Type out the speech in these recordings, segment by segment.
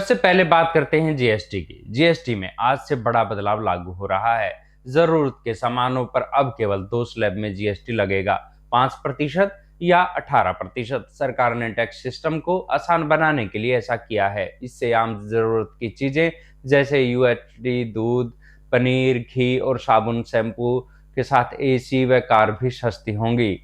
सबसे पहले बात करते हैं जीएसटी की। जीएसटी में आज से बड़ा बदलाव लागू हो रहा है। जरूरत के सामानों पर अब केवल 2 स्लैब में जीएसटी लगेगा, 5% या 18%। सरकार ने टैक्स सिस्टम को आसान बनाने के लिए ऐसा किया है। इससे आम जरूरत की चीजें जैसे यूएचडी, दूध, पनीर, घी और साबुन, शैम्पू के साथ एसी व कार भी सस्ती होंगी।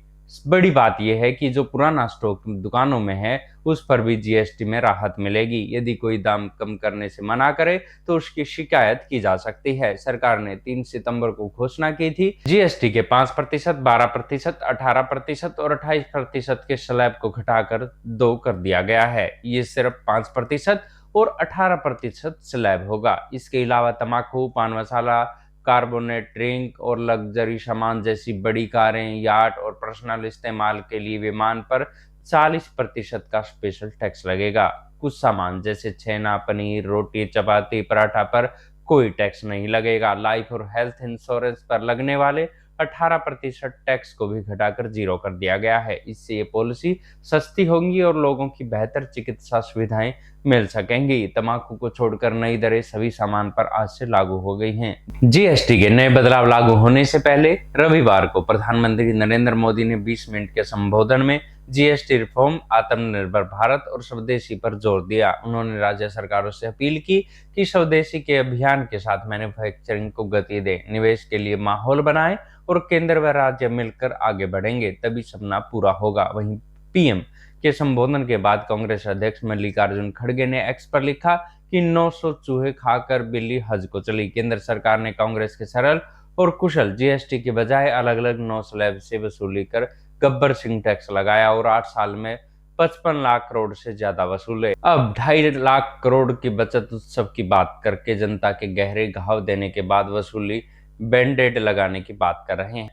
बड़ी बात यह है कि जो पुराना स्टॉक दुकानों में है उस पर भी जीएसटी में राहत मिलेगी। यदि कोई दाम कम करने से मना करे तो उसकी शिकायत की जा सकती है। सरकार ने 3 सितंबर को घोषणा की थी। जीएसटी के 5%, 12%, 18% और 28% के स्लैब को घटाकर 2 कर दिया गया है। ये सिर्फ 5% और 18% स्लैब होगा। इसके अलावा तंबाकू, पान मसाला, कार्बोनेट ड्रिंक और लग्जरी सामान जैसी बड़ी कारें, याट और पर्सनल इस्तेमाल के लिए विमान पर 40% का स्पेशल टैक्स लगेगा। कुछ सामान जैसे छेना, पनीर, रोटी, चपाती, पराठा पर कोई टैक्स नहीं लगेगा। लाइफ और हेल्थ इंश्योरेंस पर लगने वाले 18% टैक्स को भी घटाकर 0 कर दिया गया है। इससे ये पॉलिसी सस्ती होंगी और लोगों की बेहतर चिकित्सा सुविधाएं मिल सकेंगी। तंबाकू को छोड़कर नई दरें सभी सामान पर आज से लागू हो गई हैं। जीएसटी के नए बदलाव लागू होने से पहले रविवार को प्रधानमंत्री नरेंद्र मोदी ने 20 मिनट के संबोधन में जीएसटी रिफॉर्म, आत्मनिर्भर भारत और स्वदेशी पर जोर दिया। उन्होंने राज्य सरकारों से अपील की कि स्वदेशी के अभियान के साथ मैन्युफैक्चरिंग को गति दें, निवेश के लिए माहौल बनाएं और केंद्र व राज्य मिलकर आगे बढ़ेंगे तभी सपना पूरा होगा। वहीं पीएम के संबोधन के बाद कांग्रेस अध्यक्ष मल्लिकार्जुन खड़गे ने एक्स पर लिखा कि 900 चूहे खाकर बिल्ली हज को चली। केंद्र सरकार ने कांग्रेस के सरल और कुशल जीएसटी के बजाय अलग अलग 9 स्लैब से वसूली कर गब्बर सिंह टैक्स लगाया और 8 साल में 55 लाख करोड़ से ज्यादा वसूले। अब 2.5 लाख करोड़ की बचत उत्सव की बात करके जनता के गहरे घाव देने के बाद वसूली बैंडेड लगाने की बात कर रहे हैं।